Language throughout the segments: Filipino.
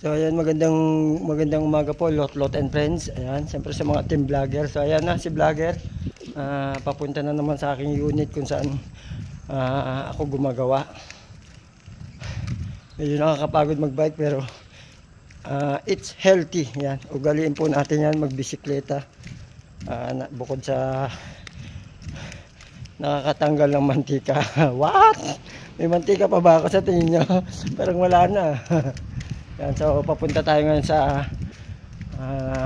So ayan, magandang umaga po Lot and Friends. Ayan, siyempre sa mga team vlogger. So ayan na si vlogger. Papunta na naman sa aking unit kung saan ako gumagawa. Medyo nakakapagod magbike pero it's healthy. Ayan, ugaliin po natin yan magbisikleta. Bukod sa nakakatanggal ng mantika. What? May mantika pa ba ako sa tingin nyo? Parang wala na. Yan, so papunta tayo ngayon sa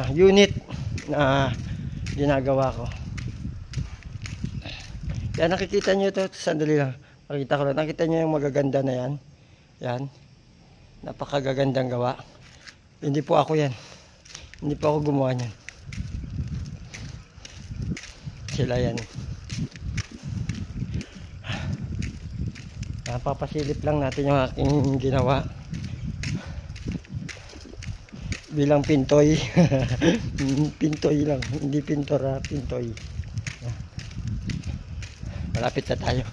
unit na ginagawa ko. Yan, nakikita nyo ito. Sandali lang. Pakita ko lang. Nakita nyo yung magaganda na yan. Yan. Napakagagandang gawa. Hindi po ako yan. Hindi po ako gumawa niyan. Sila yan. Papasilip lang natin yung aking ginawa. Bilang pintoy. Pintoy lang, hindi pintora, pintoy. Malapit na tayo.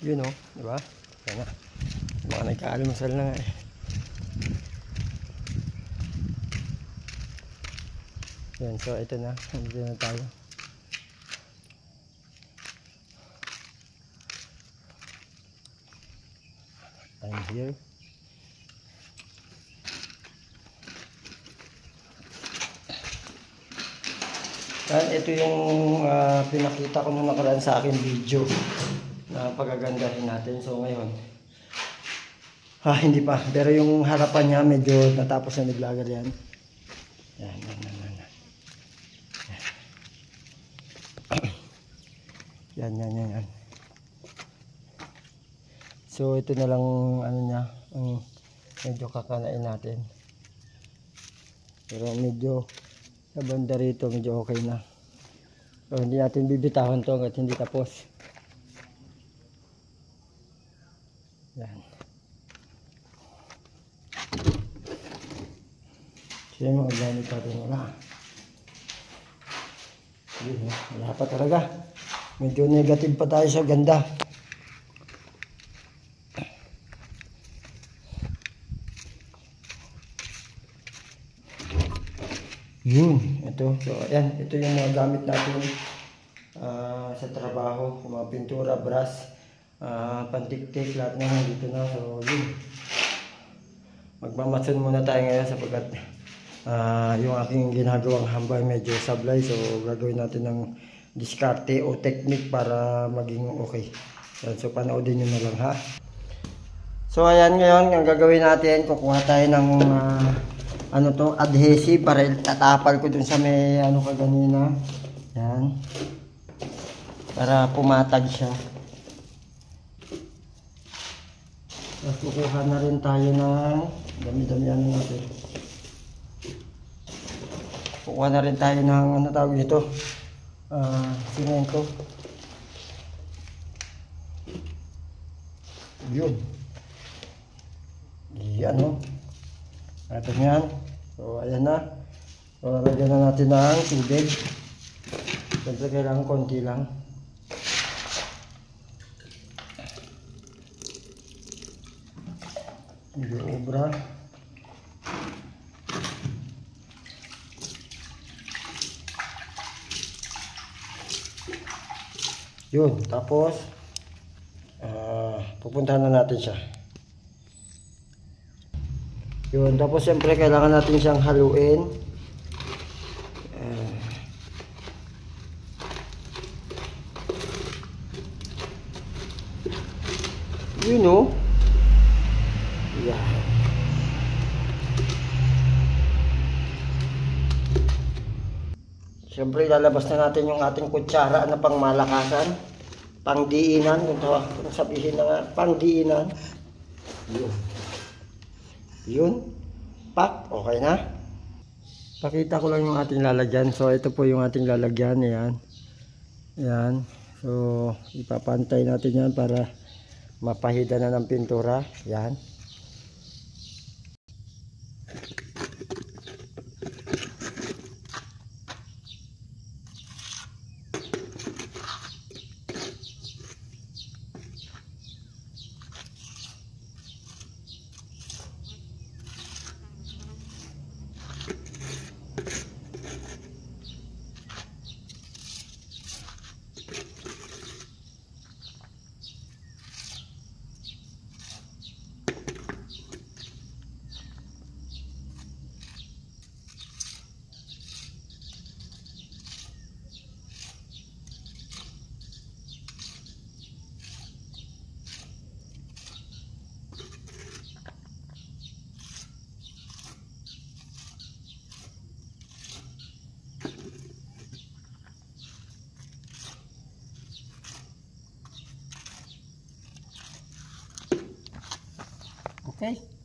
Yun o, diba? Yan na. Mga nagkaalmasal na nga eh. Yan, so ito na. Nandito na tayo. I'm here. Ito yung pinakita ko nung nakaraan sa aking video na pagagandahin natin. So ngayon hindi pa, pero yung harapan niya medyo natapos na ni vlogger yan. Yan. Yan. So ito na lang ano niya, ang medyo kakanain natin. Pero medyo sa banda rito medyo okay na. So hindi natin bibitahon to hanggat hindi tapos. Yan. So yung mga gamit natin wala. Wala pa talaga. Medyo negative pa tayo sa ganda. Yun, ito. So, ayan, ito yung mga gamit natin sa trabaho. Yung mga pintura, brush, pantiktik, lahat na dito na. So, yun. Magmamason muna tayo ngayon sapagkat yung aking ginagawang hambay medyo sablay. So, gagawin natin ng diskarte o technique para maging okay. So, panoodin nyo na lang ha. So, ayan ngayon, ang gagawin natin, kukuha tayo ng adhesive para tatapal ko dun sa may kaganina. Yan. Para pumatag siya. Tapos kukuha na rin tayo ng dami-damihan natin. Kukuha na rin tayo ng tawag dito? Simento. Yun. Yan o. Ito yan. So ayan na. So lagyan na natin ng tubig. Siyempre kailangan konti lang. Hindi obra. Yun. Tapos pupuntahan na natin siya. Yun, tapos siyempre kailangan natin siyang haluin. Yun o. Yan. Siyempre ilalabas na natin yung ating kutsara na pangmalakasan. Pangdiinan. Kung sabihin na nga, pangdiinan. Yun. Yun, pak, okay na. Pakita ko lang yung ating lalagyan. So ito po yung ating lalagyan. Yan. So ipapantay natin yan para mapahida na ng pintura. Yan. Okay?